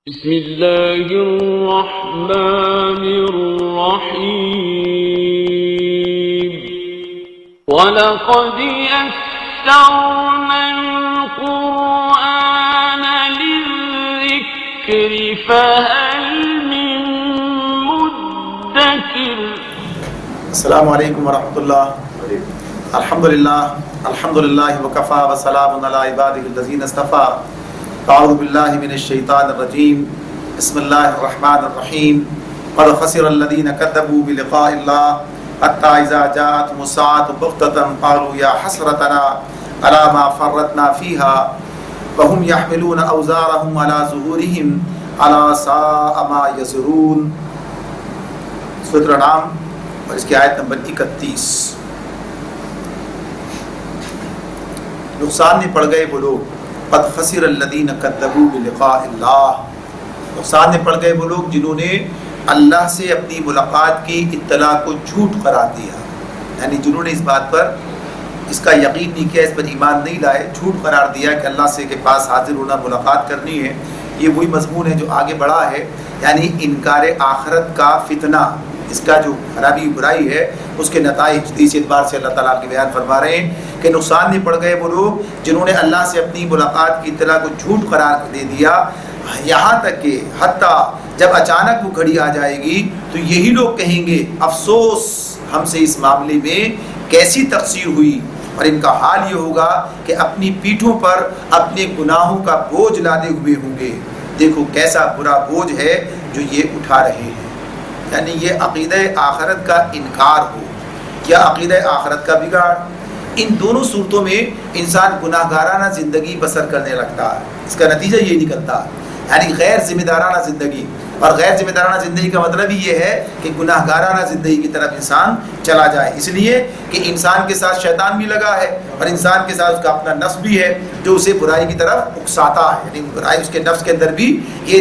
بسم اللہ الرحمن الرحیم وَلَقَدْ يَسَّرْنَا الْقُرْآنَ لِلذِّكْرِ فَهَلْ مِن مُدَّكِرٍ۔ السلام علیکم ورحمۃ اللہ۔ الحمدللہ وکفا وسلام علی عبادہ الذین اصطفیٰ۔ اعوذ باللہ من الشیطان الرجیم، بسم اللہ الرحمن الرحیم۔ قد خسر الذین کذبوا بلقاء اللہ حتی اذا جاءتهم الساعة بغتة قالوا یا حسرتنا علی ما فرطنا فیہا وهم یحملون اوزارهم علی ظہورهم الا ساء ما یزرون۔ سورۃ الانعام اور اس کی آیت نمبر 31۔ نقصان میں پڑ گئے وہ لوگ، قد خسر الذین کذبوا بلقاء اللہ، نقصان میں پڑ گئے وہ لوگ جنہوں نے اللہ سے اپنی ملاقات کی اطلاع کو جھوٹ قرار دیا، یعنی جنہوں نے اس بات پر اس کا یقین نہیں کیا، اس پر ایمان نہیں لائے، جھوٹ قرار دیا کہ اللہ سے کے پاس حاضر ہونا، ملاقات کرنی ہے۔ یہ وہی مضمون ہے جو آگے بڑھا ہے، یعنی انکار آخرت کا فتنہ، اس کا جو خرابی برائی ہے اس کے نتائج اس اعتبار سے اللہ تعالیٰ کے بیان فرما رہے ہیں کہ نقصان میں پڑ گئے وہ لوگ جنہوں نے اللہ سے اپنی ملاقات کی اطلاع کو جھوٹ قرار دے دیا، یہاں تک کہ حتیٰ جب اچانک وہ گھڑی آ جائے گی تو یہی لوگ کہیں گے افسوس ہم سے اس معاملے میں کیسی تقصیر ہوئی، اور ان کا حال یہ ہوگا کہ اپنی پیٹھوں پر اپنے گناہوں کا بوجھ لادے ہوئے ہوں گے۔ دیکھو کیسا برا بوجھ ہے جو یہ اٹھا رہے ہیں، یعنی یہ عقیدہ آخرت کا انکار ہو یا عقیدہ آخرت کا بگاڑ، ان دونوں صورتوں میں انسان گناہ گارانہ زندگی بسر کرنے لگتا ہے۔ اس کا نتیجہ یہ نکلتا ہے، یعنی غیر ذمہ دارانہ زندگی، اور غیر ذمہ دارانہ زندگی کا مطلب ہی یہ ہے کہ گناہ گارانہ زندگی کی طرف انسان چلا جائے، اس لیے کہ انسان کے ساتھ شیطان بھی لگا ہے اور انسان کے ساتھ اس کا اپنا نفس بھی ہے جو اسے برائی کی طرف اکساتا ہے، یعنی برائی اس کے نفس کے اندر بھی یہ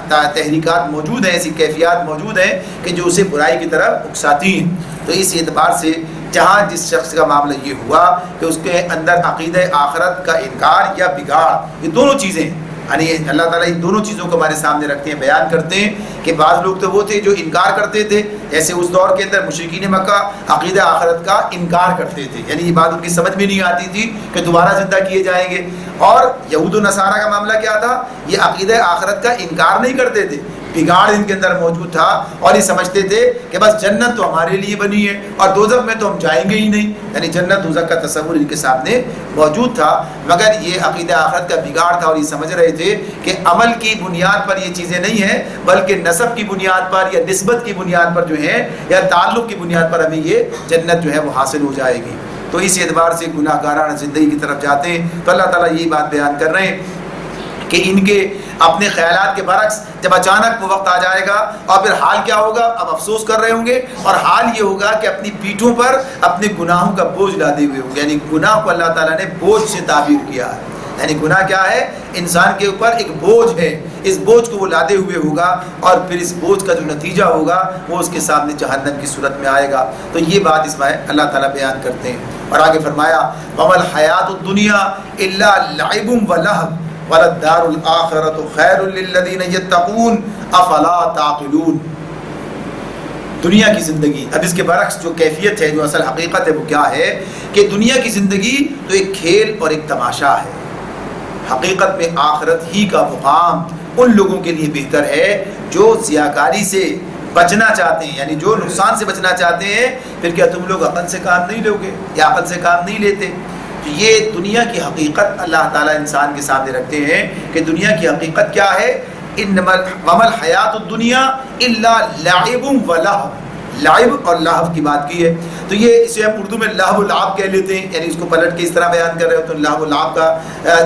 تحریکات موجود ہیں، ایسی کیفیات موجود ہیں کہ جو اسے برائی کی طرف اکساتی ہیں۔ تو اس اعتبار سے جہاں جس شخص کا معاملہ یہ ہوا کہ اس کے اندر عقیدہ آخرت کا انکار یا بگاڑ، یہ دونوں چیزیں، یعنی اللہ تعالیٰ ان دونوں چیزوں کو ہمارے سامنے رکھتے ہیں، بیان کرتے ہیں کہ بعض لوگ تو وہ تھے جو انکار کرتے تھے، جیسے اس دور کے اندر مشرکین مکہ عقیدہ آخرت کا انکار کرتے تھے، یعنی یہ بات ان کی سمجھ میں نہیں آتی تھی کہ دوبارہ زندہ کیے جائیں گے۔ اور یہود و نصارہ کا معاملہ کیا تھا؟ یہ عقیدہ آخرت کا انکار نہیں کرتے تھے، بگاڑ ان کے اندر موجود تھا، اور یہ سمجھتے تھے کہ بس جنت تو ہمارے لیے بنی ہے اور دوزخ میں تو ہم جائیں گے ہی نہیں، یعنی جنت دوزخ کا تصور ان کے سامنے موجود تھا، مگر یہ عقیدہ آخرت کا بگاڑ تھا، اور یہ سمجھ رہے تھے کہ عمل کی بنیاد پر یہ چیزیں نہیں ہیں، بلکہ نسب کی بنیاد پر یا نسبت کی بنیاد پر جو ہے یا تعلق کی بنیاد پر ہمیں یہ جنت جو ہے وہ حاصل ہو جائے گی۔ تو اس اعتبار سے گناہ گارانہ زندگی کی طرف جاتے ہیں، تو اللہ تعالیٰ یہی بات بیان کر رہے ہیں کہ ان کے اپنے خیالات کے برعکس جب اچانک وہ وقت آ جائے گا اور پھر حال کیا ہوگا، اب افسوس کر رہے ہوں گے، اور حال یہ ہوگا کہ اپنی پیٹھوں پر اپنے گناہوں کا بوجھ لادے ہوئے ہوں گے، یعنی گناہ کو اللہ تعالیٰ نے بوجھ سے تعبیر کیا ہے، یعنی گناہ کیا ہے؟ انسان کے اوپر ایک بوجھ ہے، اس بوجھ کو وہ لادے ہوئے ہوگا، اور پھر اس بوجھ کا جو نتیجہ ہوگا وہ اس کے سامنے جہنم کی صورت میں آئے گا۔ تو یہ بات اس میں اللہ تعالیٰ بیان کرتے ہیں، اور آگے فرمایا وَمَا الْحَيَاةُ الدُّنْيَا إِلَّا لَعِبٌ وَلَهْوٌ وَلَلدَّارُ الْآخِرَةُ خَيْرٌ لِلَّذِينَ يَتَّقُونَ أَفَلَا تَعْقِلُونَ۔ دنیا کی زندگی، اب اس کے برعکس جو کیفیت ہے، جو اصل حقیقت ہے وہ کیا ہے کہ دنیا کی زندگی تو ایک کھیل اور ایک تماشا ہے، حقیقت میں آخرت ہی کا مقام ان لوگوں کے لیے بہتر ہے جو ضیاکاری سے بچنا چاہتے ہیں، یعنی جو نقصان سے بچنا چاہتے ہیں۔ پھر کیا تم لوگ عقل سے کام نہیں لوگے یا عقل سے کام نہیں لیتے؟ تو یہ دنیا کی حقیقت اللہ تعالیٰ انسان کے سامنے رکھتے ہیں کہ دنیا کی حقیقت کیا ہے۔ وَمَا الْحَيَاةُ الدُّنْيَا إِلَّا لَعِبٌ وَلَهْوٌ، لعب اور لہو کی بات کی ہے، تو یہ اسے ہم اردو میں لہو لعب کہہ لیتے ہیں، یعنی اس کو پلٹ کے اس طرح بیان کر رہے ہو تو لہو لعب کا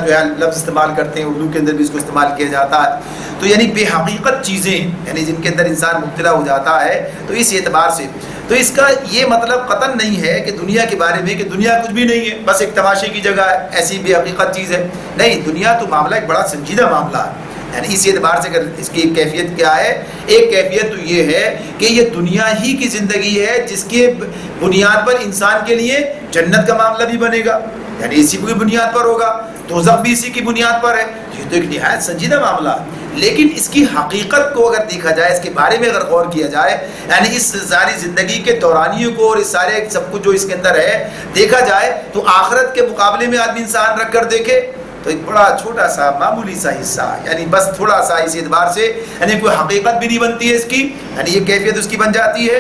جو ہے لفظ استعمال کرتے ہیں، اردو کے اندر بھی اس کو استعمال کیا جاتا ہے۔ تو یعنی بے حقیقت چیزیں، یعنی جن کے اندر انسان مبتلا ہو جاتا ہے، تو اس اعتبار سے تو اس کا یہ مطلب قطعاً نہیں ہے کہ دنیا کے بارے میں کہ دنیا کچھ بھی نہیں ہے، بس ایک تماشے کی جگہ ہے، ایسی بے حقیقت چیز ہے، نہیں، دنیا تو معاملہ ایک بڑا سنجیدہ معاملہ ہے، یعنی اس اعتبار سے اس کی کیفیت کیا ہے؟ ایک کیفیت تو یہ ہے کہ یہ دنیا ہی کی زندگی ہے جس کے بنیاد پر انسان کے لیے جنت کا معاملہ بھی بنے گا، یعنی اسی کی بنیاد پر ہوگا، دوزخ بھی اسی کی بنیاد پر ہے۔ یہ تو ایک نہایت سنجیدہ معاملہ ہے، لیکن اس کی حقیقت کو اگر دیکھا جائے، اس کے بارے میں اگر غور کیا جائے، یعنی اس ساری زندگی کے دورانیوں کو اور اس سارے سب کچھ جو اس کے اندر ہے دیکھا جائے، تو آخرت کے مقابلے میں آدمی انسان رکھ کر دیکھے تو ایک بڑا چھوٹا سا معمولی سا حصہ، یعنی بس تھوڑا سا اس اعتبار سے، یعنی کوئی حقیقت بھی نہیں بنتی ہے اس کی، یعنی یہ کیفیت اس کی بن جاتی ہے۔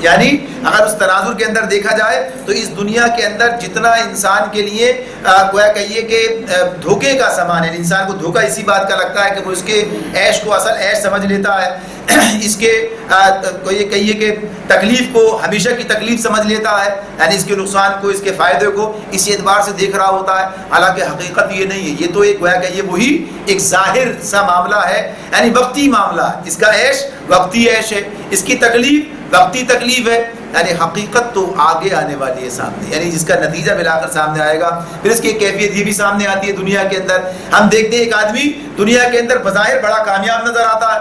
یعنی اگر اس تناظر کے اندر دیکھا جائے تو اس دنیا کے اندر جتنا انسان کے لیے گویا کہیے کہ دھوکے کا سامان ہے، انسان کو دھوکہ اسی بات کا لگتا ہے کہ وہ اس کے عیش کو اصل عیش سمجھ لیتا ہے، اس کے یہ کہیے کہ تکلیف کو ہمیشہ کی تکلیف سمجھ لیتا ہے، یعنی اس کے نقصان کو، اس کے فائدے کو اس اعتبار سے دیکھ رہا ہوتا ہے، حالانکہ حقیقت یہ نہیں ہے، یہ تو ایک گویا کہ یہ وہی ایک ظاہر سا معاملہ ہے، یعنی وقتی معاملہ، اس کا عیش وقتی عیش ہے، اس کی تکلیف وقتی تکلیف ہے، یعنی حقیقت تو آگے آنے والی ہے سامنے، یعنی جس کا نتیجہ ملا کر سامنے آئے گا، پھر اس کی کیفیت یہ بھی سامنے آتی ہے دنیا کے اندر۔ ہم دیکھتے ہیں ایک آدمی دنیا کے اندر بظاہر بڑا کامیاب نظر آتا ہے،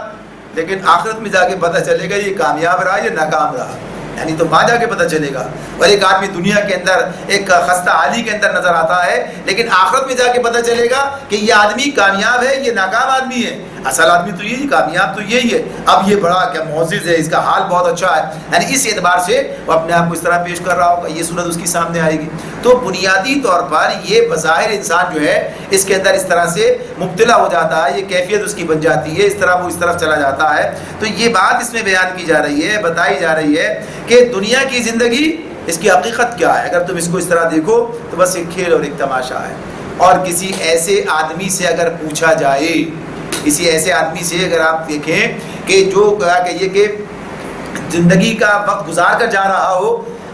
لیکن آخرت میں جا کے پتہ چلے گا یہ کامیاب رہا یا ناکام رہا، یعنی تو وہاں جا کے پتہ چلے گا۔ اور ایک آدمی دنیا کے اندر ایک خستہ حالی کے اندر نظر آتا ہے، لیکن آخرت میں جا کے پتہ چلے گا کہ یہ آدمی کامیاب ہے، یہ ناکام آدمی ہے، اصل آدمی تو یہی، کامیاب تو یہی ہے، اب یہ بڑا کیا معزز ہے، اس کا حال بہت اچھا ہے، یعنی اس اعتبار سے وہ اپنے آپ کو اس طرح پیش کر رہا ہوگا، یہ صورت اس کی سامنے آئے گی۔ تو بنیادی طور پر یہ بظاہر انسان جو ہے اس کے اندر اس طرح سے مبتلا ہو جاتا ہے، یہ کیفیت اس کی بن جاتی ہے، اس طرح وہ اس طرف چلا جاتا ہے۔ تو یہ بات اس میں بیان کی جا رہی ہے، بتائی جا رہی ہے کہ دنیا کی زندگی اس کی حقیقت کیا ہے، اگر تم اس کو اس طرح دیکھو تو بس ایک کھیل اور ایک تماشا ہے۔ اور کسی ایسے آدمی سے اگر پوچھا جائے، کسی ایسے آدمی سے اگر آپ دیکھیں کہ جو کہیے کہ زندگی کا وقت گزار کر جا رہا ہو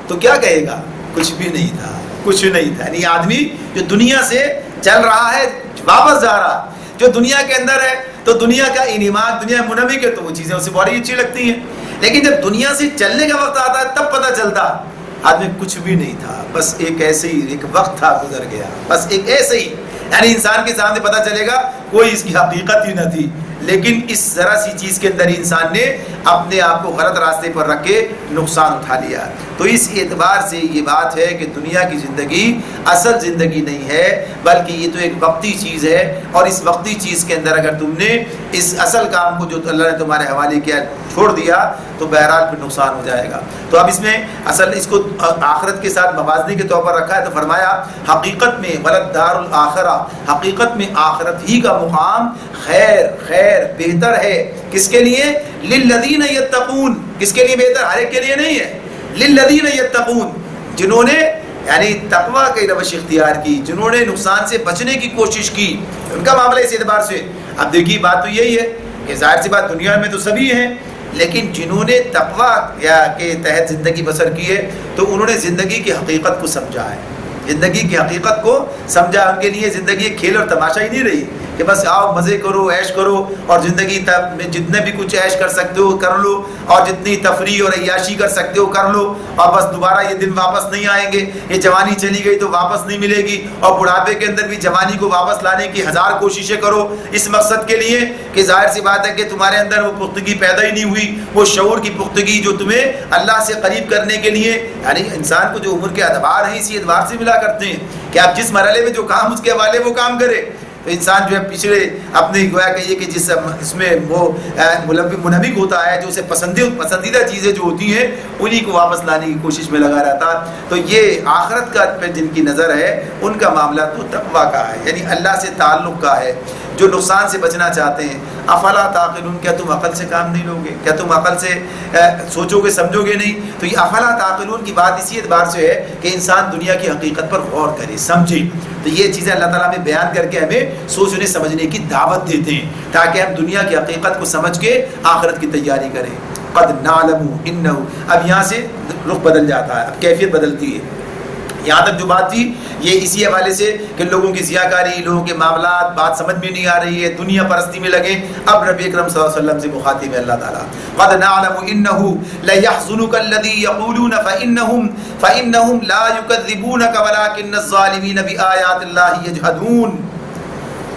تو کیا کہے گا؟ کچھ بھی نہیں تھا، کچھ نہیں تھا، یعنی آدمی جو دنیا سے چل رہا ہے واپس جا رہا، جو دنیا کے اندر ہے تو دنیا کا انعماد، دنیا منمک ہے تو وہ چیزیں اسے بڑی اچھی لگتی ہیں، لیکن جب دنیا سے چلنے کا وقت آتا ہے تب پتہ چلتا آدمی کچھ بھی نہیں تھا، بس ایک ایسے ہی ایک وقت تھا گزر گیا، بس ایک ایسے ہی، یعنی انسان کے سامنے پتہ چلے گا کوئی اس کی حقیقت ہی نہ تھی، لیکن اس ذرا سی چیز کے اندر انسان نے اپنے آپ کو غلط راستے پر رکھ کے نقصان اٹھا لیا۔ تو اس اعتبار سے یہ بات ہے کہ دنیا کی زندگی اصل زندگی نہیں ہے، بلکہ یہ تو ایک وقتی چیز ہے، اور اس وقتی چیز کے اندر اگر تم نے اس اصل کام کو جو اللہ نے تمہارے حوالے کیا چھوڑ دیا تو بہرحال پھر نقصان ہو جائے گا۔ تو اب اس میں اصل اس کو آخرت کے ساتھ موازنے کے طور پر رکھا ہے، تو فرمایا حقیقت میں ولد دار الآخرہ، حقیقت میں آخرت ہی کا مقام خیر بہتر ہے، کس کے لیے؟ للذین یتقون، کس کے لیے بہتر؟ ہر ایک کے لیے نہیں ہے، للذین یتقون، جنہوں نے یعنی تقویٰ کی روش اختیار کی، جنہوں نے نقصان سے بچنے کی کوشش کی، ان کا معاملہ اس اعتبار سے۔ اب دیکھیے بات تو یہی ہے کہ ظاہر سی بات دنیا میں تو سبھی ہیں، لیکن جنہوں نے تقویٰ کے تحت زندگی بسر کی ہے تو انہوں نے زندگی کی حقیقت کو سمجھا ہے، زندگی کی حقیقت کو سمجھا۔ ان کے لیے زندگی ایک کھیل اور تماشا ہی نہیں رہی کہ بس آؤ مزے کرو، عیش کرو، اور زندگی میں جتنے بھی کچھ عیش کر سکتے ہو کر لو، اور جتنی تفریح اور عیاشی کر سکتے ہو کر لو، اور بس دوبارہ یہ دن واپس نہیں آئیں گے، یہ جوانی چلی گئی تو واپس نہیں ملے گی، اور بڑھاپے کے اندر بھی جوانی کو واپس لانے کی ہزار کوششیں کرو اس مقصد کے لیے کہ ظاہر سی بات ہے کہ تمہارے اندر وہ پختگی پیدا ہی نہیں ہوئی، وہ شعور کی پختگی جو تمہیں اللہ سے قریب کرنے کے لیے، یعنی انسان کو جو عمر کے ادوار ہیں اسی ادوار سے ملا کرتے ہیں کہ آپ جس مرحلے میں جو کام اس کے حوالے وہ کام کرے۔ تو انسان جو ہے پچھلے اپنے گویا کہیے کہ جس اس میں وہ منہمک ہوتا ہے، جو اسے پسندیدہ چیزیں جو ہوتی ہیں انہی کو واپس لانے کی کوشش میں لگا رہتا۔ تو یہ آخرت کا پہ جن کی نظر ہے ان کا معاملہ تو تقویٰ کا ہے، یعنی اللہ سے تعلق کا ہے، جو نقصان سے بچنا چاہتے ہیں۔ افلا تعقلون، کیا تم عقل سے کام نہیں لوگے؟ کیا تم عقل سے سوچو گے سمجھو گے نہیں؟ تو یہ افلا تعقلون کی بات اسی اعتبار سے ہے کہ انسان دنیا کی حقیقت پر غور کرے، سمجھے۔ تو یہ چیزیں اللہ تعالیٰ میں بیان کر کے ہمیں سوچنے سمجھنے کی دعوت دیتے ہیں تاکہ ہم دنیا کی حقیقت کو سمجھ کے آخرت کی تیاری کریں۔ قد نعلم انہ، اب یہاں سے رخ بدل جاتا ہے، اب کیفیت بدلتی ہے۔ یہاں تک جو بات تھی یہ اسی حوالے سے کہ لوگوں کی ضیاءکاری، لوگوں کے معاملات، بات سمجھ میں نہیں آ رہی ہے، دنیا پرستی میں لگے۔ اب نبی اکرم صلی اللہ علیہ وسلم سے مخاطب ہے اللہ تعالیٰ، قد نعلم انہ لیحزنک الذی یقولون فانہم لا یکذبونک ولکن الظالمین بآیات اللہ یجحدون۔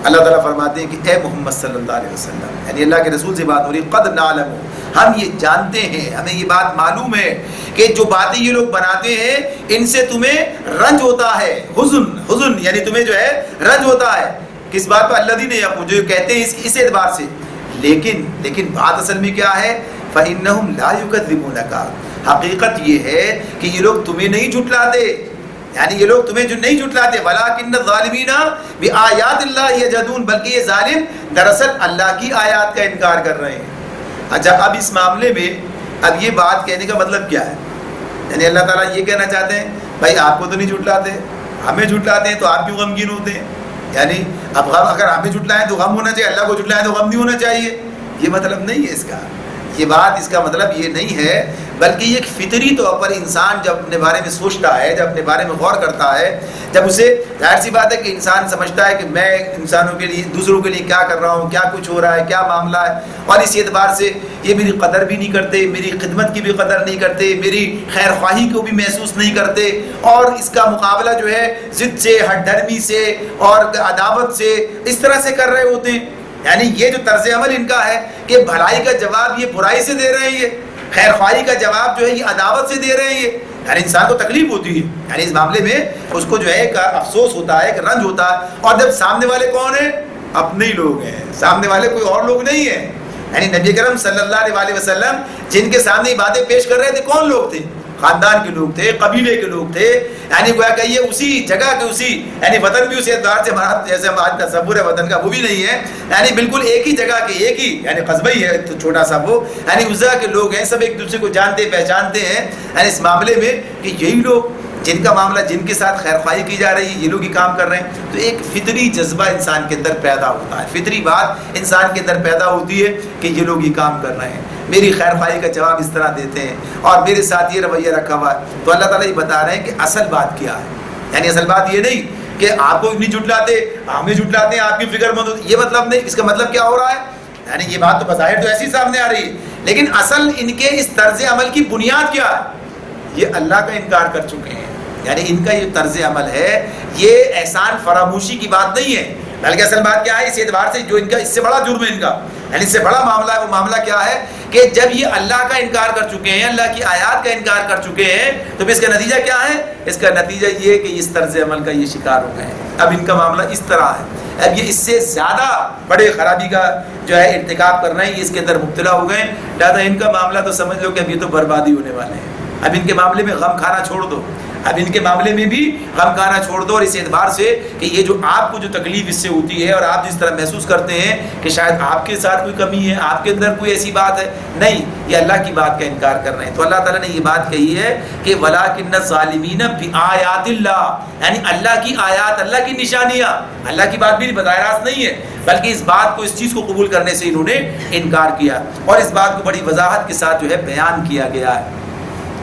اللہ تعالیٰ فرماتے ہیں کہ اے محمد صلی اللہ علیہ وسلم، یعنی اللہ کے رسول سے بات ہو رہی، قد نعلم، ہم یہ جانتے ہیں، ہمیں یہ بات معلوم ہے کہ جو باتیں یہ لوگ بناتے ہیں ان سے تمہیں رنج ہوتا ہے، حزن یعنی تمہیں جو ہے رنج ہوتا ہے، کس بات پر؟ الذین یقولون، جو کہتے ہیں اس اعتبار سے. لیکن بات اصل میں کیا ہے؟ فإنہم لا یکذبونک، حقیقت یہ ہے کہ یہ لوگ تمہیں نہیں جھٹلاتے، یعنی یہ لوگ تمہیں جو نہیں جھٹلاتے. ولکن الظالمین بآیات اللہ یجحدون، بلکہ یہ ظالم دراصل اللہ کی آیات کا انکار کر رہے ہیں. اچھا، اب اس معاملے میں اب یہ بات کہنے کا مطلب کیا ہے؟ یعنی اللہ تعالیٰ یہ کہنا چاہتے ہیں بھائی آپ کو تو نہیں جھٹلاتے، ہمیں جھٹلاتے ہیں تو آپ کیوں غمگین ہوتے ہیں؟ یعنی اب غم اگر ہمیں جھٹلائیں تو غم ہونا چاہیے، اللہ کو جھٹلائیں تو غم نہیں ہونا چاہیے. یہ مطلب نہیں ہے اس کا، یہ بات اس کا مطلب یہ نہیں ہے، بلکہ یہ فطری طور پر انسان جب اپنے بارے میں سوچتا ہے، جب اپنے بارے میں غور کرتا ہے، جب اسے ظاہر سی بات ہے کہ انسان سمجھتا ہے کہ میں انسانوں کے لیے، دوسروں کے لیے کیا کر رہا ہوں، کیا کچھ ہو رہا ہے، کیا معاملہ ہے، اور اس اعتبار سے یہ میری قدر بھی نہیں کرتے، میری خدمت کی بھی قدر نہیں کرتے، میری خیر خواہی کو بھی محسوس نہیں کرتے، اور اس کا مقابلہ جو ہے ضد سے، ہٹ دھرمی سے اور عداوت سے اس طرح سے کر رہے ہوتے ہیں. یعنی یہ جو طرز عمل ان کا ہے کہ بھلائی کا جواب یہ برائی سے دے رہے ہیں، یہ خیر خواہی کا جواب جو ہے یہ عداوت سے دے رہے ہیں. یہ یعنی انسان کو تکلیف ہوتی ہے، یعنی اس معاملے میں اس کو جو ہے ایک افسوس ہوتا ہے، ایک رنج ہوتا ہے. اور جب سامنے والے کون ہیں؟ اپنے ہی لوگ ہیں، سامنے والے کوئی اور لوگ نہیں ہیں. یعنی نبی کرم صلی اللہ علیہ وسلم جن کے سامنے یہ باتیں پیش کر رہے تھے کون لوگ تھے؟ خاندان کے لوگ تھے، قبیلے کے لوگ تھے. یعنی گویا کہ یہ اسی جگہ کے اسی، یعنی وطن بھی اسی اعتبار سے ہمارا جیسے ہمارا تصور ہے وطن کا وہ بھی نہیں ہے، یعنی بالکل ایک ہی جگہ کے، ایک ہی یعنی قصبہ ہی ہے چھوٹا سا وہ، یعنی اس جگہ کے لوگ ہیں، سب ایک دوسرے کو جانتے پہچانتے ہیں. یعنی اس معاملے میں کہ یہی لوگ جن کا معاملہ، جن کے ساتھ خیر خواہی کی جا رہی ہے، یہ لوگ ہی کام کر رہے ہیں. تو ایک فطری جذبہ انسان کے اندر پیدا ہوتا ہے، فطری بات انسان کے اندر پیدا ہوتی ہے کہ یہ لوگ ہی کام کر رہے ہیں، میری خیر خواہی کا جواب اس طرح دیتے ہیں اور میرے ساتھ یہ رویہ رکھا ہوا ہے. تو اللہ تعالیٰ یہ بتا رہے ہیں کہ اصل بات کیا ہے. یعنی اصل بات یہ نہیں کہ آپ کو نہیں جھٹلاتے، ہمیں جھٹلاتے ہیں، آپ کی فکر مند ہوتی، یہ مطلب نہیں. اس کا مطلب کیا ہو رہا ہے؟ یعنی یہ بات تو بظاہر تو ایسی سامنے آ رہی ہے، لیکن اصل ان کے اس طرز عمل کی بنیاد کیا ہے؟ یہ اللہ کا انکار کر چکے ہیں. یعنی ان کا یہ طرز عمل ہے، یہ احسان فراموشی کی بات نہیں ہے، بلکہ اصل بات کیا ہے؟ اس اعتبار سے جو ان کا اس سے بڑا جرم ہے ان کا، یعنی اس سے بڑا معاملہ ہے، وہ معاملہ کیا ہے کہ جب یہ اللہ کا انکار کر چکے ہیں، اللہ کی آیات کا انکار کر چکے ہیں، تو اس کا نتیجہ کیا ہے؟ اس کا نتیجہ یہ کہ اس طرز عمل کا یہ شکار ہو گئے ہیں. اب ان کا معاملہ اس طرح ہے، اب یہ اس سے زیادہ بڑے خرابی کا جو ہے ارتکاب کرنا ہے، یہ اس کے اندر مبتلا ہو گئے. لہٰذا ان کا معاملہ تو سمجھ لو کہ اب یہ تو بربادی ہونے والے ہیں. اب ان کے معاملے میں غم کھانا چھوڑ دو، اب ان کے معاملے میں بھی غم کھانا چھوڑ دو. اور اس اعتبار سے کہ یہ جو آپ کو جو تکلیف اس سے ہوتی ہے اور آپ جس طرح محسوس کرتے ہیں کہ شاید آپ کے ساتھ کوئی کمی ہے، آپ کے اندر کوئی ایسی بات ہے، نہیں، یہ اللہ کی بات کا انکار کر رہے ہیں. تو اللہ تعالیٰ نے یہ بات کہی ہے کہ وَلَٰكِنَّ الظَّالِمِينَ بِآيَاتِ اللَّهِ، یعنی اللہ کی آیات، اللہ کی نشانیاں، اللہ کی بات بھی براہ راست نہیں ہے، بلکہ اس بات کو، اس چیز کو قبول کرنے سے انہوں نے انکار کیا. اور اس بات کو بڑی وضاحت کے ساتھ جو ہے بیان کیا گیا ہے.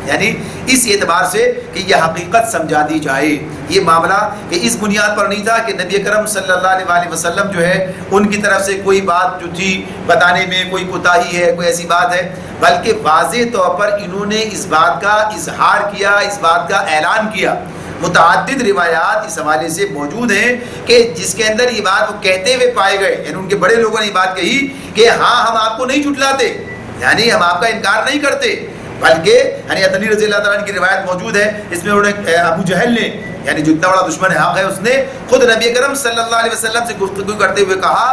یعنی اس اعتبار سے کہ یہ حقیقت سمجھا دی جائے. یہ معاملہ کہ اس بنیاد پر نہیں تھا کہ نبی کرم صلی اللہ علیہ وسلم جو ہے ان کی طرف سے کوئی بات جو تھی بتانے میں کوئی کوتاہی ہے، کوئی ایسی بات ہے، بلکہ واضح طور پر انہوں نے اس بات کا اظہار کیا، اس بات کا اعلان کیا. متعدد روایات اس حوالے سے موجود ہیں کہ جس کے اندر یہ بات وہ کہتے ہوئے پائے گئے، یعنی ان کے بڑے لوگوں نے یہ بات کہی کہ ہاں ہم آپ کو نہیں جھٹلاتے، یعنی ہم آپ کا انکار نہیں کرتے، بلکہ حضرت علی رضی اللہ تعالیٰ عنہ کی روایت موجود ہے، اس میں انہوں نے ابو جہل نے، یعنی جو اتنا بڑا دشمن حق ہے، اس نے خود نبی کرم صلی اللہ علیہ وسلم سے گفتگو کرتے ہوئے کہا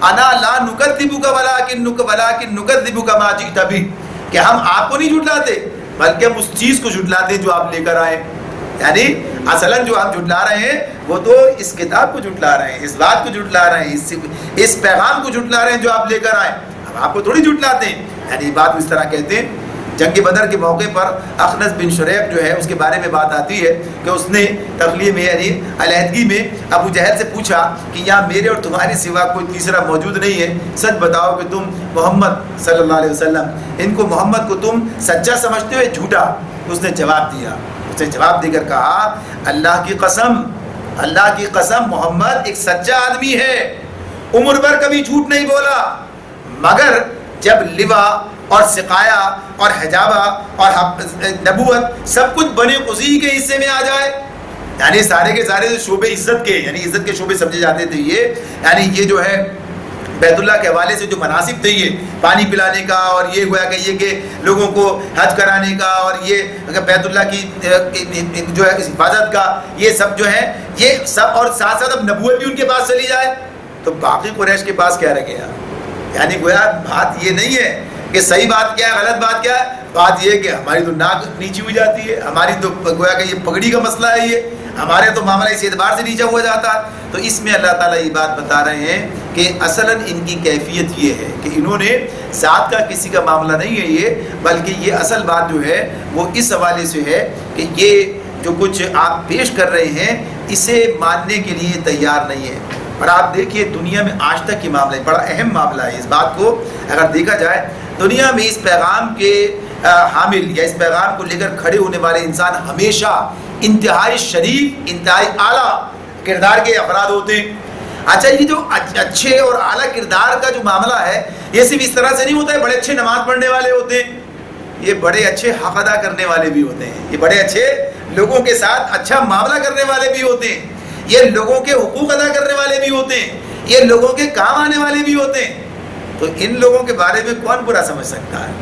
انا لا نکذبک ولکن نکذبک ما جئت بہ، کہ ہم آپ کو نہیں جھٹلاتے بلکہ ہم اس چیز کو جھٹلاتے ہیں جو آپ لے کر آئے. یعنی اصلاً جو ہم جھٹلا رہے ہیں وہ تو اس کتاب کو جھٹلا رہے ہیں، اس بات کو جھٹلا رہے ہیں، اس پیغام کو جھٹلا رہے ہیں جو آپ لے کر آئے، ہم آپ کو تھوڑی جھٹلاتے ہیں. یعنی بات اس طرح کہتے ہیں. جنگ بدر کے موقع پر اخنس بن شریح جو ہے اس کے بارے میں بات آتی ہے کہ اس نے تخلیہ میں، یعنی علیحدگی میں ابو جہل سے پوچھا کہ یہاں میرے اور تمہارے سوا کوئی تیسرا موجود نہیں ہے، سچ بتاؤ کہ تم محمد صلی اللہ علیہ وسلم، ان کو محمد کو تم سچا سمجھتے ہو یا جھوٹا؟ اس نے جواب دیا، اس نے جواب دے کر کہا اللہ کی قسم، اللہ کی قسم محمد ایک سچا آدمی ہے، عمر بھر کبھی جھوٹ نہیں بولا، مگر جب لوا اور سقایا اور حجابہ اور نبوت سب کچھ بنے قضی کے حصے میں آ جائے، یعنی سارے کے سارے شعبے عزت کے، یعنی عزت کے شعبے سمجھے جاتے تھے یہ، یعنی یہ جو ہے بیت اللہ کے حوالے سے جو مناسب تھے، یہ پانی پلانے کا اور یہ گویا کہ یہ کہ لوگوں کو حج کرانے کا اور یہ بیت اللہ کی جو ہے حفاظت کا، یہ سب جو ہے یہ سب، اور ساتھ ساتھ اب نبوت بھی ان کے پاس چلی جائے، تو باقی قریش کے پاس کیا رہ گیا؟ یعنی گویا بات یہ نہیں ہے کہ صحیح بات کیا ہے غلط بات کیا ہے، بات یہ کہ ہماری تو ناک نیچی ہوئی جاتی ہے، ہماری تو گویا کہ یہ پگڑی کا مسئلہ ہے، یہ ہمارے تو معاملہ اس اعتبار سے نیچا ہوا جاتا ہے۔ تو اس میں اللہ تعالیٰ یہ بات بتا رہے ہیں کہ اصلاً ان کی کیفیت یہ ہے کہ انہوں نے ذات کا کسی کا معاملہ نہیں ہے یہ، بلکہ یہ اصل بات جو ہے وہ اس حوالے سے ہے کہ یہ جو کچھ آپ پیش کر رہے ہیں اسے ماننے کے لیے تیار نہیں ہے۔ اور آپ دیکھیے دنیا میں آج تک کی معاملہ بڑا اہم معاملہ ہے، اس بات کو اگر دیکھا جائے دنیا میں اس پیغام کے حامل یا اس پیغام کو لے کر کھڑے ہونے والے انسان ہمیشہ انتہائی شریف انتہائی اعلیٰ کردار کے افراد ہوتے ہیں۔ اچھا یہ جو اچھے اور اعلیٰ کردار کا جو معاملہ ہے یہ صرف اس طرح سے نہیں ہوتا ہے بڑے اچھے نماز پڑھنے والے ہوتے ہیں، یہ بڑے اچھے حق ادا کرنے والے بھی ہوتے ہیں، یہ بڑے اچھے لوگوں کے ساتھ اچھا معاملہ کرنے والے بھی ہوتے ہیں، یہ لوگوں کے حقوق ادا کرنے والے بھی ہوتے ہیں، یہ لوگوں کے کام آنے والے بھی ہوتے ہیں۔ تو ان لوگوں کے بارے میں کون برا سمجھ سکتا ہے؟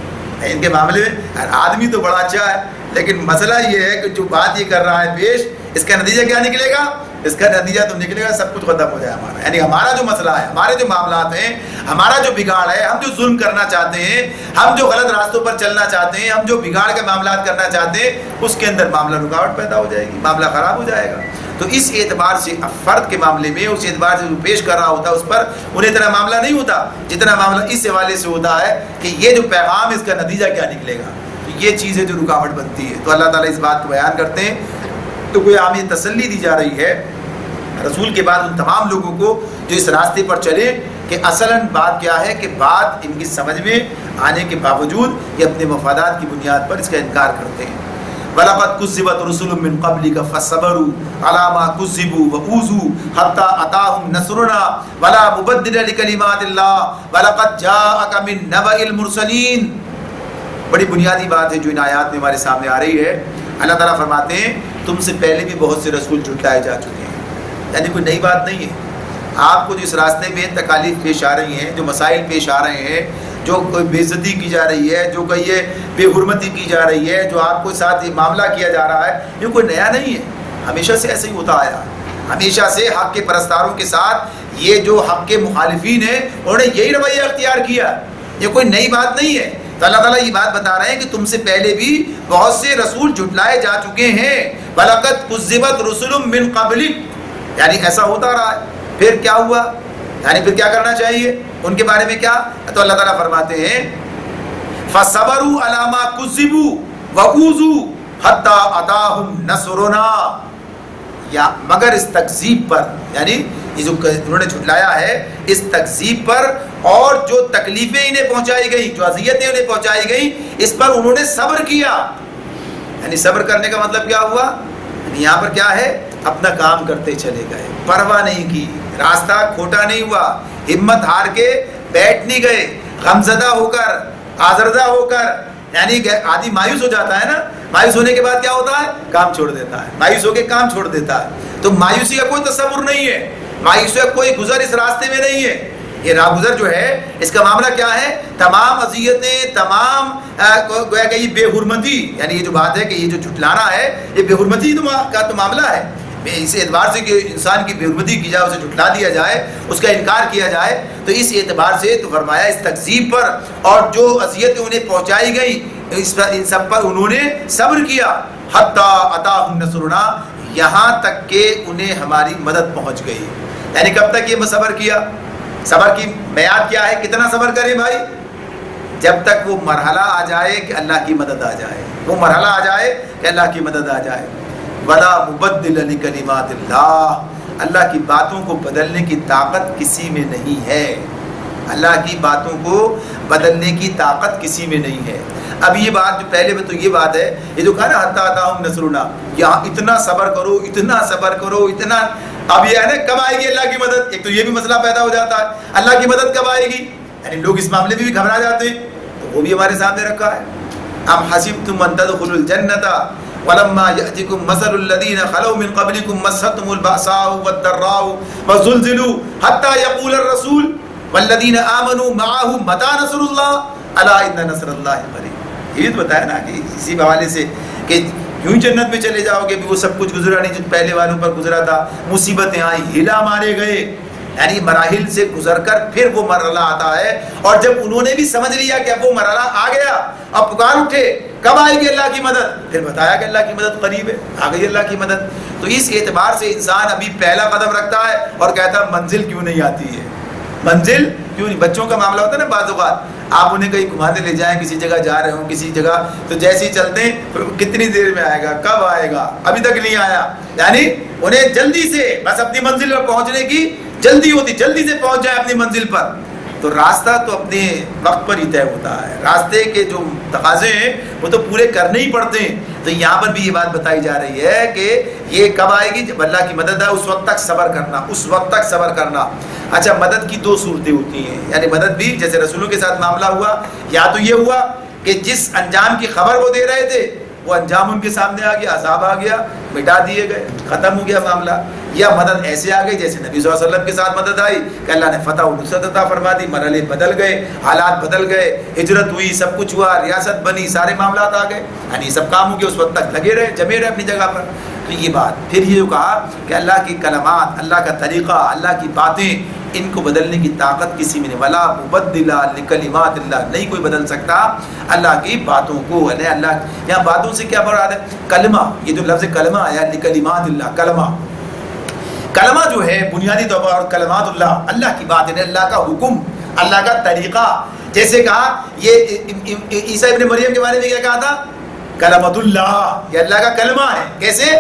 ان کے معاملے میں آدمی تو بڑا اچھا ہے، لیکن مسئلہ یہ ہے کہ جو بات یہ کر رہا ہے پیش، اس کا نتیجہ کیا نکلے گا؟ اس کا نتیجہ تو نکلے گا سب کچھ ختم ہو جائے ہمارا، یعنی ہمارا جو مسئلہ ہے، ہمارے جو معاملات ہیں، ہمارا جو بگاڑ ہے، ہم جو ظلم کرنا چاہتے ہیں، ہم جو غلط راستوں پر چلنا چاہتے ہیں، ہم جو بگاڑ کے معاملات کرنا چاہتے ہیں، اس کے اندر معاملہ رکاوٹ پیدا ہو جائے گی، معاملہ خراب ہو جائے گا۔ تو اس اعتبار سے فرد کے معاملے میں اس اعتبار سے جو پیش کر رہا ہوتا ہے اس پر انہیں اتنا معاملہ نہیں ہوتا جتنا معاملہ اس حوالے سے ہوتا ہے کہ یہ جو پیغام اس کا نتیجہ کیا نکلے گا، تو یہ چیزیں جو رکاوٹ بنتی ہے۔ تو اللہ تعالیٰ اس بات کو بیان کرتے ہیں تو کوئی عام یہ تسلی دی جا رہی ہے رسول کے بعد ان تمام لوگوں کو جو اس راستے پر چلے کہ اصلاً بات کیا ہے کہ بات ان کی سمجھ میں آنے کے باوجود یہ اپنے مفادات کی بنیاد پر اس کا انکار کرتے ہیں۔ وَلَقَدْ كُذِّبَتْ رُسُلٌ مِّن قَبْلِكَ فَصَبَرُوا عَلَىٰ مَا كُذِّبُوا وَأُوذُوا حَتَّىٰ أَتَاهُمْ نَصْرُنَا وَلَا مُبَدِّلَ لِكَلِمَاتِ اللَّهِ وَلَقَدْ جَاءَكَ مِن نَّبَإِ الْمُرْسَلِينَ۔ بڑی بنیادی بات ہے جو ان آیات میں ہمارے سامنے آ رہی ہے۔ اللہ تعالیٰ فرماتے ہیں تم سے پہلے بھی بہت سے رسول جھٹلائے جا چکے ہیں، یعنی کوئی نئی بات نہیں ہے۔ آپ کو جو اس راستے میں تکالیف پیش آ رہی ہیں، جو مسائل پیش آ رہے ہیں، جو کوئی بے عزتی کی جا رہی ہے، جو کوئی یہ بے حرمتی کی جا رہی ہے، جو آپ کو ساتھ یہ معاملہ کیا جا رہا ہے، یہ کوئی نیا نہیں ہے، ہمیشہ سے ایسے ہی ہوتا آیا۔ ہمیشہ سے حق کے پرستاروں کے ساتھ یہ جو حق کے مخالفین ہیں انہوں نے یہی رویہ اختیار کیا، یہ کوئی نئی بات نہیں ہے۔ تو اللہ تعالیٰ یہ بات بتا رہے ہیں کہ تم سے پہلے بھی بہت سے رسول جھٹلائے جا چکے ہیں۔ وَلَقَدْ كُذِّبَتْ رُسُلٌ مِّن قَبْلِكَ، یعنی ایسا ہوتا رہا ہے۔ پھر کیا ہوا؟ یعنی پھر کیا کرنا چاہیے ان کے بارے میں کیا؟ تو اللہ تعالیٰ فرماتے ہیں فَصَبَرُوا عَلَىٰ مَا كُذِّبُوا وَأُوذُوا حَتَّىٰ أَتَاهُمْ نَصْرُنَا، یا مگر اس تکذیب پر، یعنی یہ جو انہوں نے جھٹلایا ہے اس تکذیب پر اور جو تکلیفیں انہیں پہنچائی گئیں، جو اذیتیں انہیں پہنچائی گئیں، اس پر انہوں نے صبر کیا۔ یعنی صبر کرنے کا مطلب کیا ہوا؟ یہاں پر کیا ہے؟ اپنا کام کرتے چلے گئے، پرواہ نہیں کی، راستہ کھوٹا نہیں ہوا، ہمت ہار کے بیٹھ نہیں گئے، غمزدہ ہو کر آزردہ ہو کر، یعنی آدمی مایوس ہو جاتا ہے نا، مایوس ہونے کے بعد کیا ہوتا ہے؟ کام چھوڑ دیتا ہے، مایوس ہو کے کام چھوڑ دیتا ہے۔ تو مایوسی کا کوئی تصور نہیں ہے، مایوسی کا کوئی گزر اس راستے میں نہیں ہے۔ یہ راہگزر جو ہے اس کا معاملہ کیا ہے؟ تمام اذیتیں، تمام گویا کہ یہ بے حرمتی، یعنی یہ جو بات ہے کہ یہ جو جھٹلانا ہے یہ بے حرمتی کا تو معاملہ ہے۔ اس اعتبار سے کہ انسان کی بے حرمتی کی جائے، اسے جھٹلا دیا جائے، اس کا انکار کیا جائے، تو اس اعتبار سے تو فرمایا اس تکذیب پر اور جو اذیتیں انہیں پہنچائی گئیں ان سب پر انہوں نے صبر کیا۔ حتیٰ أتاهم نصرنا، یہاں تک کہ انہیں ہماری مدد پہنچ گئی۔ یعنی کب تک یہ صبر کیا؟ صبر کی میعاد کیا ہے؟ کتنا صبر کریں بھائی؟ جب تک وہ مرحلہ آ جائے کہ اللہ کی مدد آ جائے، وہ مرحلہ آ جائے کہ اللہ کی مدد آ جائے۔ وَلَا مُبَدِّلَ لِكَلِمَاتِ اللَّهِ، اللہ کی باتوں کو بدلنے کی طاقت کسی میں نہیں ہے، اللہ کی باتوں کو بدلنے کی طاقت کسی میں نہیں ہے۔ اب یہ بات جو پہلے میں تو یہ بات ہے، یہ جو کہا نا حتیٰ أتاهم نصرنا، یہاں اتنا صبر کرو، اتنا صبر کرو، اتنا، اب یہ ہے نا کب آئے گی اللہ کی مدد؟ ایک تو یہ بھی مسئلہ پیدا ہو جاتا ہے، اللہ کی مدد کب آئے گی؟ یعنی لوگ اس معاملے میں بھی گھبرا جاتے ہیں، تو وہ بھی ہمارے سامنے رکھا ہے۔ ام حسبتم ان تدخلوا الجنة ولما يأتكم مثل الذين خلوا من قبلكم مستهم البأساء والضراء وزلزلوا حتى يقول الرسول والذين آمنوا معه متى نصر الله ألا إن نصر الله قريب۔ یہ تو بتایا نا کہ اسی حوالے سے کہ یوں جنت میں چلے جاؤ گے، وہ سب کچھ گزرا نہیں جو پہلے والوں پر گزرا تھا، مصیبتیں آئیں، ہلا مارے گئے، یعنی مراحل سے گزر کر پھر وہ مرحلہ آتا ہے، اور جب انہوں نے بھی سمجھ لیا کہ اب وہ مرحلہ آ گیا، اب پکار اٹھے کب آئے گی اللہ کی مدد، پھر بتایا کہ اللہ کی مدد قریب ہے، آ گئی اللہ کی مدد۔ تو اس اعتبار سے انسان ابھی پہلا قدم رکھتا ہے اور کہتا ہے منزل کیوں نہیں آتی ہے، منزل کیوں نہیں۔ بچوں کا معاملہ ہوتا ہے نا، بعض اوقات آپ انہیں کہیں گھمانے لے جائیں، کسی جگہ جا رہے ہوں کسی جگہ، تو جیسے ہی چلتے ہیں کتنی دیر میں آئے گا، کب آئے گا، ابھی تک نہیں آیا، یعنی انہیں جلدی سے بس اپنی منزل پر پہنچنے کی جلدی ہوتی، جلدی سے پہنچ جائے اپنی منزل پر۔ تو راستہ تو اپنے وقت پر ہی طے ہوتا ہے، راستے کے جو تقاضے ہیں وہ تو پورے کرنے ہی پڑتے ہیں۔ تو یہاں پر بھی یہ بات بتائی جا رہی ہے کہ یہ کب آئے گی، جب اللہ کی مدد آئے، اس وقت تک صبر کرنا، اس وقت تک صبر کرنا۔ اچھا، مدد کی دو صورتیں ہوتی ہیں، یعنی مدد بھی جیسے رسولوں کے ساتھ معاملہ ہوا، یا تو یہ ہوا کہ جس انجام کی خبر وہ دے رہے تھے وہ انجام ان کے سامنے آ گیا، عذاب آ گیا، مٹا دیے گئے، ختم ہو گیا معاملہ۔ یا مدد ایسے آ گئی جیسے نبی صلی اللہ علیہ وسلم کے ساتھ مدد آئی کہ اللہ نے فتح و نصرت عطا فرما دی، مرحلے بدل گئے، حالات بدل گئے، ہجرت ہوئی، سب کچھ ہوا، ریاست بنی، سارے معاملات آ گئے، یعنی سب کام ہو گیا، اس وقت تک لگے رہے، جمے رہے اپنی جگہ پر۔ تو یہ بات پھر یہ جو کہا کہ اللہ کی کلمات، اللہ کا طریقہ، اللہ کی باتیں، ان کو بدلنے کی طاقت کسی میں نہیں، ولا مبدل لکلمات اللہ، نہیں کوئی بدل سکتا اللہ کی باتوں کو۔ اللہ یہاں باتوں سے کیا مراد ہے؟ کلمہ، یہ جو لفظ کلمہ آیا لکلمات اللہ، کلمہ، کلمہ جو ہے بنیادی طور پر، اور کلمات اللہ، اللہ کی بات ہے، اللہ کا حکم، اللہ کا طریقہ۔ جیسے کہا یہ عیسیٰ ابن مریم کے بارے میں کیا کہا تھا؟ کلمۃ اللہ، یہ اللہ کا کلمہ ہے۔ کیسے؟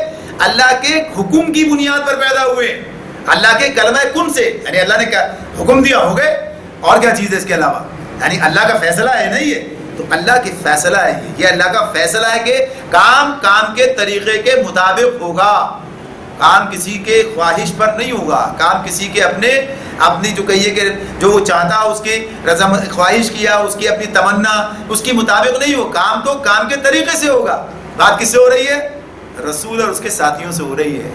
اللہ کے حکم کی بنیاد پر پیدا ہوئے، اللہ کے کلمہ کن سے، یعنی اللہ نے کیا حکم دیا، ہو گئے، اور کیا چیز ہے اس کے علاوہ، یعنی اللہ کا فیصلہ ہے نا یہ، تو اللہ کی فیصلہ ہے یہ اللہ کا فیصلہ ہے کہ کام کام کے طریقے کے مطابق ہوگا، کام کسی کے خواہش پر نہیں ہوگا، کام کسی کے اپنی جو کہیے کہ جو وہ چاہتا اس کی رضا خواہش کیا، اس کی اپنی تمنا اس کے مطابق نہیں ہو، کام تو کام کے طریقے سے ہوگا۔ بات کس سے ہو رہی ہے؟ رسول اور اس کے ساتھیوں سے ہو رہی ہے،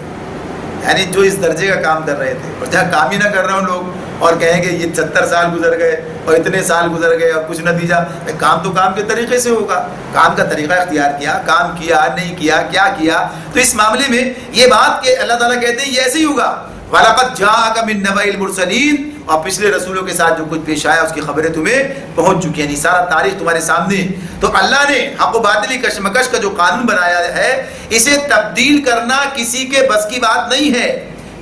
یعنی جو اس درجے کا کام کر رہے تھے، اور جہاں کام ہی نہ کر رہے ہوں لوگ اور کہیں کہ یہ 70 سال گزر گئے اور اتنے سال گزر گئے اور کچھ نتیجہ، کام تو کام کے طریقے سے ہوگا، کام کا طریقہ اختیار کیا، کام کیا نہیں کیا، کیا کیا۔ تو اس معاملے میں یہ بات کہ اللہ تعالیٰ کہتے ہیں یہ ایسے ہی ہوگا، وَلَقَدْ جَاءَكَ مِن نَبَإِ الْمُرْسَلِينَ، اور پچھلے رسولوں کے ساتھ جو کچھ پیش آیا اس کی خبریں تمہیں پہنچ چکی ہیں، سارا تاریخ تمہارے سامنے۔ تو اللہ نے حق و باطل کی کشمکش کا جو قانون بنایا ہے، اسے تبدیل کرنا کسی کے بس کی بات نہیں ہے،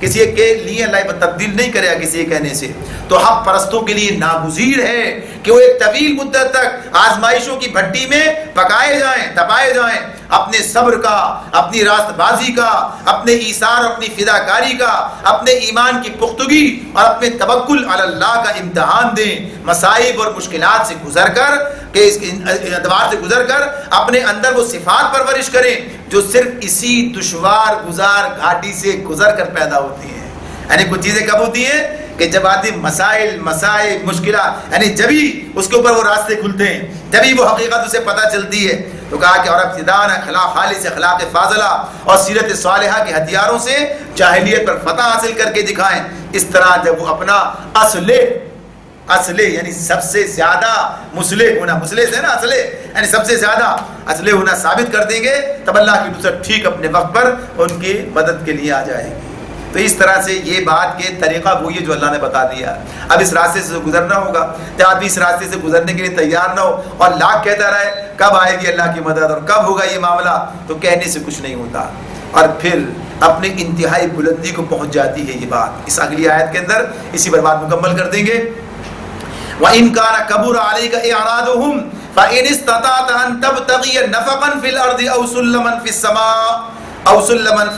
کسی کے لیے اللہ تبدیل نہیں کرے گا کسی کے کہنے سے۔ تو حق پرستوں کے لیے ناگزیر ہے کہ وہ ایک طویل مدت تک آزمائشوں کی بھٹی میں پکائے جائیں، تپائے جائیں، اپنے صبر کا، اپنی راست بازی کا، اپنے ایثار، اپنی فداکاری کا، اپنے ایمان کی پختگی اور اپنے توکل علی اللہ کا امتحان دیں، مصائب اور مشکلات سے گزر کر کہ اس اعتبار سے گزر کر اپنے اندر وہ صفات پرورش کریں جو صرف اسی دشوار گزار گھاٹی سے گزر کر پیدا ہوتی ہیں۔ یعنی کچھ چیزیں کب ہوتی ہیں کہ جب آدمی مسائل، مصائب، مشکلات، یعنی جبھی اس کے اوپر وہ راستے کھلتے ہیں، جبھی وہ حقیقت اسے پتہ چلتی ہے۔ تو کہا کہ اور ابتداءً اخلاق خالص، اخلاق فاضلہ اور سیرت صالحہ کے ہتھیاروں سے جاہلیت پر فتح حاصل کر کے دکھائیں۔ اس طرح جب وہ اپنا اصل یعنی سب سے زیادہ مصلح ہونا، مصلح سے نا اصل یعنی سب سے زیادہ اصل ہونا ثابت کر دیں گے، تب اللہ کی نصرت ٹھیک اپنے وقت پر ان کی مدد کے لیے آ جائے گی۔ تو اس طرح سے یہ بات کے طریقہ وہی ہے جو اللہ نے بتا دیا۔ اب اس راستے سے گزرنا ہوگا، جب آدمی اس راستے سے گزرنے کے لیے تیار نہ ہو اور لاکھ کہتا رہے کب آئے گی اللہ کی مدد اور کب ہوگا یہ معاملہ، تو کہنے سے کچھ نہیں ہوتا، اور پھر اپنی انتہائی بلندی کو پہنچ جاتی ہے یہ بات۔ اس اگلی آیت کے اندر اسی پر بات مکمل کر دیں گے۔ وَإِن كَانَ كَبُرَ عَلَيْكَ إِعْرَاضُهُمْ فَإِنِ اسْتَطَعْتَ أَن تَبْتَغِيَ نَفَقًا فِي الْأَرْضِ أَوْ سُلَّمًا فِي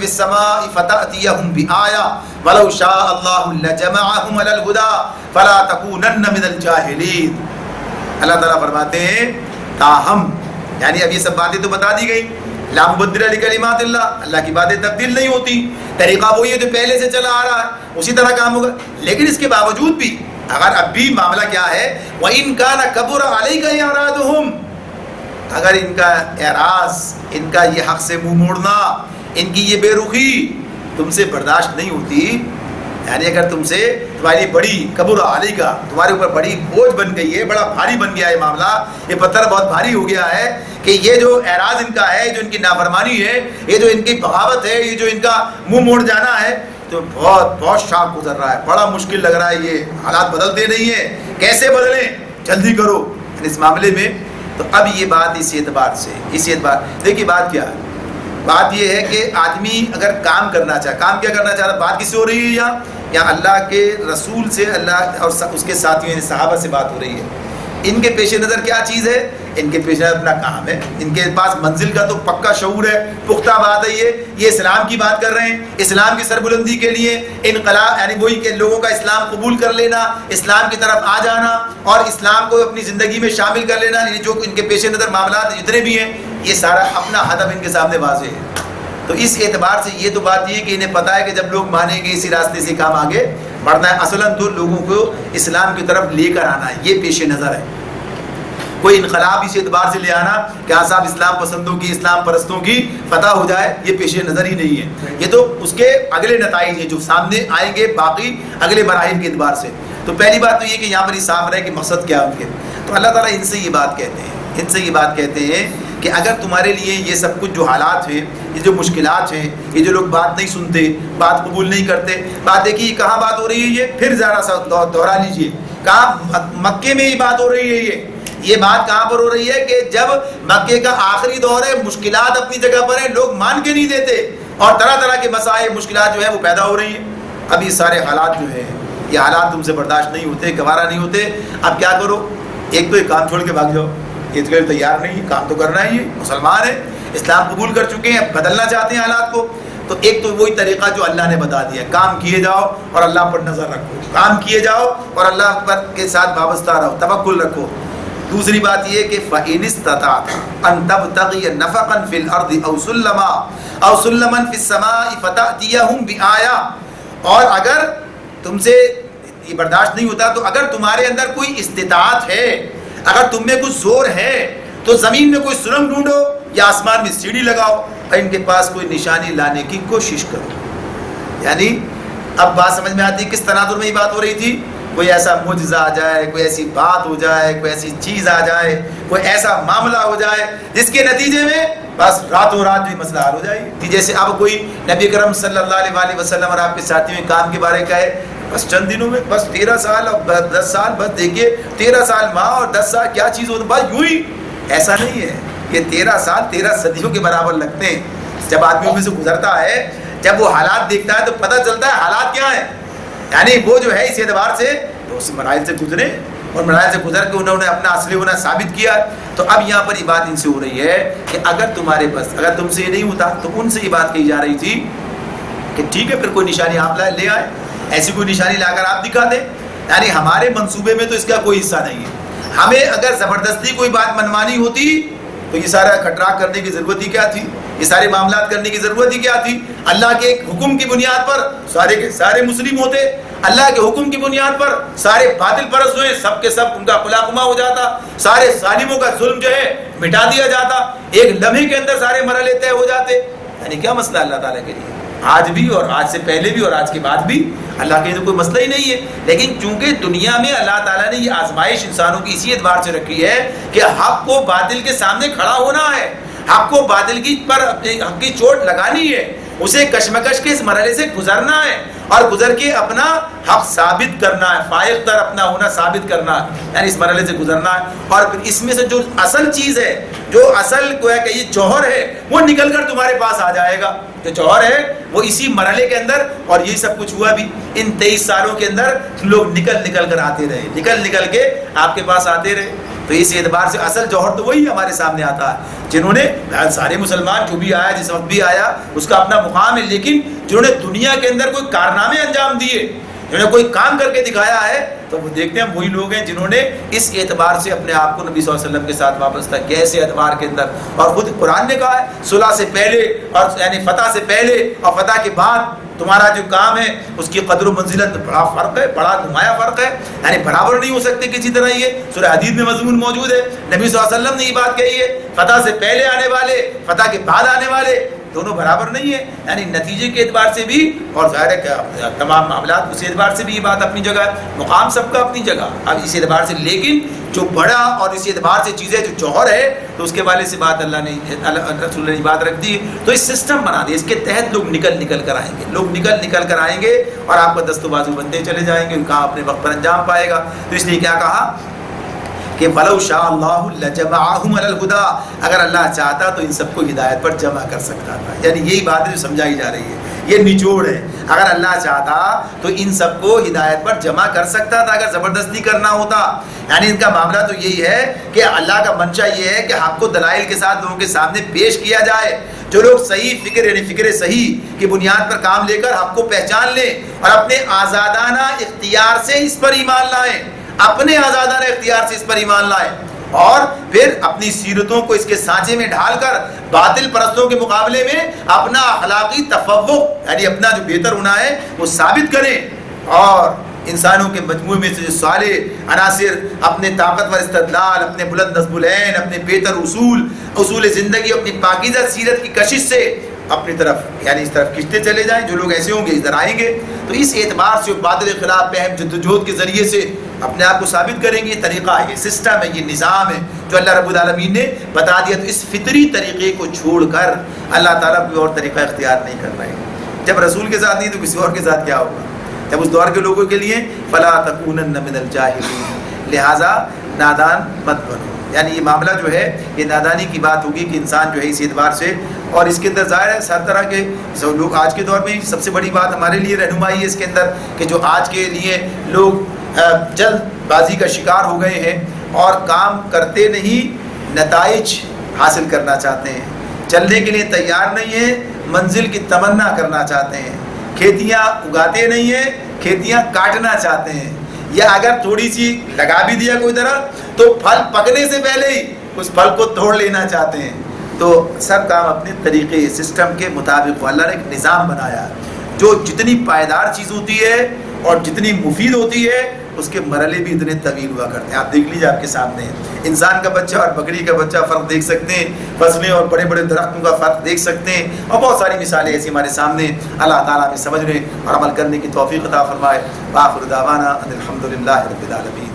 السَّمَاءِ فَتَأْتِيَهُم بِآيَةٍ وَلَوْ شَاءَ اللَّهُ لَجَمَعَهُمْ عَلَى الْهُدَىٰ فَلَا تَكُونَنَّ مِنَ الْجَاهِلِينَ۔ اللہ تعالیٰ فرماتے ہیں تاہم، یعنی اب یہ سب باتیں تو بتا دی گئی، لا مبدل لکلمات اللہ، اللہ کی باتیں تبدیل نہیں ہوتی، طریقہ وہی ہے جو پہلے سے چلا آ رہا ہے، اسی طرح کام ہوگا۔ لیکن اس کے باوجود بھی اگر اب بھی معاملہ کیا ہے، وَإِن كَانَ كَبُرَ عَلَيْكَ إِعْرَاضُهُمْ، اگر ان کا اعراض، ان کا یہ حق سے منہ موڑنا، ان کی یہ بے رخی تم سے برداشت نہیں ہوتی، یعنی اگر تم سے تمہاری بڑی کبر علی کا تمہارے اوپر بڑی بوجھ بن گئی ہے، بڑا بھاری بن گیا ہے معاملہ، یہ پتھر بہت بھاری ہو گیا ہے کہ یہ جو اعراض ان کا ہے، جو ان کی نافرمانی ہے، یہ جو ان کی بغاوت ہے، یہ جو ان کا منہ موڑ جانا ہے، تو بہت بہت شاک گزر رہا ہے، بڑا مشکل لگ رہا ہے، یہ حالات بدلتے نہیں ہیں، کیسے بدلیں، جلدی کرو اس معاملے میں۔ تو اب یہ بات اس اعتبار دیکھیے بات کیا ہے، بات یہ ہے کہ آدمی اگر کام کرنا چاہے، کام کیا کرنا چاہ رہا ہے، بات کس سے ہو رہی ہے یہاں اللہ کے رسول سے، اللہ اور اس کے ساتھیوں یعنی صحابہ سے بات ہو رہی ہے۔ ان کے پیش نظر کیا چیز ہے؟ ان کے پیش نظر اپنا کام ہے، ان کے پاس منزل کا تو پکا شعور ہے، پختہ بات ہے، یہ اسلام کی بات کر رہے ہیں، اسلام کی سربلندی کے لیے انقلاب یعنی وہی کہ لوگوں کا اسلام قبول کر لینا، اسلام کی طرف آ جانا اور اسلام کو اپنی زندگی میں شامل کر لینا، یعنی جو ان کے پیش نظر معاملات جتنے بھی ہیں، یہ سارا اپنا ہدف ان کے سامنے واضح ہے۔ تو اس اعتبار سے یہ تو بات یہ ہے کہ انہیں پتہ ہے کہ جب لوگ مانیں گے اسی راستے سے کام آگے بڑھنا ہے، اصلاً تو لوگوں کو اسلام کی طرف لے کر آنا ہے، یہ پیش نظر ہے۔ کوئی انقلاب اس اعتبار سے لے آنا کہ ہاں صاحب اسلام پسندوں کی، اسلام پرستوں کی فتح ہو جائے، یہ پیش نظر ہی نہیں ہے، یہ تو اس کے اگلے نتائج ہیں جو سامنے آئیں گے باقی اگلے مراحل کے اعتبار سے۔ تو پہلی بات تو یہ کہ یہاں پر یہ صاف رہے کہ مقصد کیا ان کے، تو اللہ تعالیٰ ان سے یہ بات کہتے ہیں کہ اگر تمہارے لیے یہ سب کچھ جو حالات ہیں، یہ جو مشکلات ہیں، یہ جو لوگ بات نہیں سنتے، بات قبول نہیں کرتے، بات دیکھیے کہاں بات ہو رہی ہے، یہ پھر ذرا سا دوہرا لیجئے، کہاں مکے میں یہ بات ہو رہی ہے، یہ بات کہاں پر ہو رہی ہے کہ جب مکے کا آخری دور ہے، مشکلات اپنی جگہ پر ہیں، لوگ مان کے نہیں دیتے اور طرح طرح کے مسائل مشکلات جو ہیں وہ پیدا ہو رہی ہیں۔ اب یہ سارے حالات جو ہیں، یہ حالات تم سے برداشت نہیں ہوتے، گوارا نہیں ہوتے، اب کیا کرو؟ ایک تو یہ کام چھوڑ کے بھاگ جاؤ، یہ تو تیار نہیں، کام تو کرنا ہے، یہ مسلمان ہے، اسلام قبول کر چکے ہیں، بدلنا چاہتے ہیں حالات کو، تو ایک تو وہی طریقہ جو اللہ نے بتا دیا، کام کیے جاؤ اور اللہ پر نظر رکھو، کام کیے جاؤ اور اللہ پر کے ساتھ وابستہ رہو، توکل رکھو۔ دوسری بات یہ کہ فَإِنِ اسْتَطَعْتَ أَن تَبْتَغِيَ نَفَقًا فِي الْأَرْضِ أَوْ سُلَّمًا فِي السَّمَاءِ فَتَأْتِيَهُم بِآيَةٍ، اور اگر تم سے یہ برداشت نہیں ہوتا تو اگر تمہارے اندر کوئی استطاعت ہے، اگر تم میں کچھ زور ہے تو زمین میں کوئی سرنگ ڈھونڈو یا آسمان میں سیڑھی لگاؤ اور ان کے پاس کوئی نشانی لانے کی کوشش کرو۔ یعنی اب بات سمجھ میں آتی ہے کس تناظر میں یہ بات ہو رہی تھی، کوئی ایسا معجزہ آ جائے، کوئی ایسی بات ہو جائے، کوئی ایسی چیز آ جائے، کوئی ایسا معاملہ ہو جائے جس کے نتیجے میں بس راتوں رات بھی مسئلہ حل ہو جائے گی۔ جیسے اب کوئی نبی کرم صلی اللہ علیہ وسلم اور آپ کے ساتھیوں میں کام کے بارے کہے، بس چند دنوں میں بس 13 سال اور 10 سال، بس دیکھیے 13 سال ماں اور 10 سال کیا چیز ہوتی، بس یوں ہی، ایسا نہیں ہے، یہ 13 سال 13 صدیوں کے برابر لگتے ہیں۔ جب آدمی ان میں سے گزرتا ہے، جب وہ حالات دیکھتا ہے تو پتہ چلتا ہے حالات کیا ہیں، یعنی وہ جو ہے اس اعتبار سے تو اس مراحل سے گزرے اور مراحل سے گزر کے انہوں نے اپنا اصلی ہونا ثابت کیا۔ تو اب یہاں پر یہ بات ان سے ہو رہی ہے کہ اگر تمہارے پاس، اگر تم سے یہ نہیں ہوتا تو ان سے یہ بات کہی جا رہی تھی کہ ٹھیک ہے پھر کوئی نشانی آپ لے آئے، ایسی کوئی نشانی لا کر آپ دکھا دیں، یعنی ہمارے منصوبے میں تو اس کا کوئی حصہ نہیں ہے، ہمیں اگر زبردستی کوئی بات منوانی ہوتی تو یہ سارا کھٹراک کرنے کی ضرورت ہی کیا تھی، یہ سارے معاملات کرنے کی ضرورت ہی کیا تھی؟ اللہ کے ایک حکم کی بنیاد پر سارے کے سارے مسلم ہوتے، اللہ کے حکم کی بنیاد پر سارے باطل پرست جو ہیں سب کے سب ان کا خلاقمہ ہو جاتا، سارے ظالموں کا ظلم جو ہے مٹا دیا جاتا، ایک لمحے کے اندر سارے مرحلے طے ہو جاتے۔ یعنی کیا مسئلہ اللہ تعالیٰ کے لیے، آج بھی اور آج سے پہلے بھی اور آج کے بعد بھی اللہ کے لیے کوئی مسئلہ ہی نہیں ہے، لیکن چونکہ دنیا میں اللہ تعالیٰ نے یہ آزمائش انسانوں کی اسی اعتبار سے رکھی ہے کہ حق کو باطل کے سامنے کھڑا ہونا ہے، حق کو باطل کی پر حق کی چوٹ لگانی ہے، اسے کشمکش کے اس مرحلے سے گزرنا ہے اور گزر کے اپنا حق ثابت کرنا ہے، فائق تر اپنا ہونا ثابت کرنا ہے، یعنی اس مرحلے سے گزرنا ہے، اور پھر اس میں سے جو اصل چیز ہے، جو اصل کو ہے کہ یہ جوہر ہے، وہ نکل کر تمہارے پاس آ جائے گا، جو جوہر ہے وہ اسی مرحلے کے اندر، اور یہی سب کچھ ہوا بھی ان 23 سالوں کے اندر، لوگ نکل کر آتے رہے، نکل کے آپ کے پاس آتے رہے، تو اس اعتبار سے اصل جوہر تو وہی ہمارے سامنے آتا ہے، جنہوں نے سارے مسلمان جو بھی آیا جس وقت بھی آیا اس کا اپنا مقام ہے، لیکن جنہوں نے دنیا کے اندر کوئی کارنامے انجام دیے، جنہوں نے کوئی کام کر کے دکھایا ہے، تو وہ دیکھتے ہیں وہی لوگ ہیں جنہوں نے اس اعتبار سے اپنے آپ کو نبی صلی اللہ علیہ وسلم کے ساتھ وابستہ کیا، اس اعتبار کے اندر، اور خود قرآن نے کہا ہے صلح سے پہلے اور یعنی فتح سے پہلے اور فتح کے بعد تمہارا جو کام ہے اس کی قدر و منزلت بڑا فرق ہے، بڑا نمایاں فرق ہے، یعنی برابر نہیں ہو سکتے کسی طرح۔ یہ سورہ حدید میں مضمون موجود ہے، نبی صلی اللہ علیہ وسلم نے یہ بات کہی ہے، فتح سے پہلے آنے والے، فتح کے بعد آنے والے دونوں برابر نہیں ہے، یعنی نتیجے کے اعتبار سے بھی اور ظاہر ہے کہ تمام معاملات اس اعتبار سے بھی یہ بات اپنی جگہ ہے، مقام سب کا اپنی جگہ اب اس اعتبار سے، لیکن جو بڑا اور اس اعتبار سے چیزیں جو جوہر ہے تو اس کے والے سے بات اللہ نے رسول نے بات رکھ دی، تو اس سسٹم بنا دیا، اس کے تحت لوگ نکل کر آئیں گے، لوگ نکل کر آئیں گے اور آپ کا دست و بازو بنتے چلے جائیں گے، کہاں اپنے وقت پر انجام پائے گا۔ تو اس لیے کیا کہا کہ وَلَوْ شَاءَ اللَّهُ لَجَمَعَهُمْ عَلَى الْهُدَىٰ، اگر اللہ چاہتا تو ان سب کو ہدایت پر جمع کر سکتا تھا، یعنی یہی بات ہے جو سمجھائی جا رہی ہے، یہ نچوڑ ہے، اگر اللہ چاہتا تو ان سب کو ہدایت پر جمع کر سکتا تھا اگر زبردستی کرنا ہوتا، یعنی ان کا معاملہ تو یہی ہے کہ اللہ کا منشا یہ ہے کہ حق کو دلائل کے ساتھ لوگوں کے سامنے پیش کیا جائے، جو لوگ صحیح فکر یعنی فکر صحیح کی بنیاد پر کام لے کر حق کو پہچان لیں اور اپنے آزادانہ اختیار سے اس پر ایمان لائیں، اپنے آزادانہ اختیار سے اس پر ایمان لائیں، اور پھر اپنی سیرتوں کو اس کے سانچے میں ڈھال کر باطل پرستوں کے مقابلے میں اپنا اخلاقی تفوق یعنی اپنا جو بہتر ہونا ہے وہ ثابت کریں، اور انسانوں کے مجموعے میں سے جو صالح عناصر اپنے طاقتور استدلال، اپنے بلند نصب العین، اپنے بہتر اصول زندگی، اپنی پاکیزہ سیرت کی کشش سے اپنی طرف یعنی اس طرف کھینچتے چلے جائیں، جو لوگ ایسے ہوں گے ادھر آئیں گے، تو اس اعتبار سے باطل کے خلاف پہم جدوجہد کے ذریعے سے اپنے آپ کو ثابت کریں گے۔ یہ طریقہ ہے، یہ سسٹم ہے، یہ نظام ہے جو اللہ رب العالمین نے بتا دیا، تو اس فطری طریقے کو چھوڑ کر اللہ تعالیٰ کوئی اور طریقہ اختیار نہیں کر رہے ہیں۔ جب رسول کے ساتھ نہیں تو کسی اور کے ساتھ کیا ہوگا؟ جب اس دور کے لوگوں کے لیے فلا تکونن من الجاہلین، لہٰذا نادان مت بنو، یعنی یہ معاملہ جو ہے یہ نادانی کی بات ہوگی کہ انسان جو ہے اس اعتبار سے، اور اس کے اندر ظاہر ہے ہر طرح کے لوگ آج کے دور میں سب سے بڑی بات ہمارے لیے رہنمائی ہے اس کے اندر کہ جو آج کے لیے لوگ جلد بازی کا شکار ہو گئے ہیں اور کام کرتے نہیں نتائج حاصل کرنا چاہتے ہیں، چلنے کے لیے تیار نہیں ہیں، منزل کی تمنا کرنا چاہتے ہیں، کھیتیاں اگاتے نہیں ہیں، کھیتیاں کاٹنا چاہتے ہیں، یا اگر تھوڑی سی لگا بھی دیا کوئی درخت تو پھل پکنے سے پہلے ہی اس پھل کو توڑ لینا چاہتے ہیں۔ تو سب کام اپنے طریقے سسٹم کے مطابق، اللہ نے ایک نظام بنایا جو جتنی پائیدار چیز ہوتی ہے اور جتنی مفید ہوتی ہے اس کے مرحلے بھی اتنے طویل ہوا کرتے ہیں۔ آپ دیکھ لیجیے آپ کے سامنے انسان کا بچہ اور بکری کا بچہ فرق دیکھ سکتے ہیں، فصلیں اور بڑے بڑے درختوں کا فرق دیکھ سکتے ہیں، اور بہت ساری مثالیں ایسی ہمارے سامنے۔ اللہ تعالیٰ ہمیں سمجھنے اور عمل کرنے کی توفیق عطا فرمائے۔ وآخر دعوانا ان الحمد للہ رب العالمین۔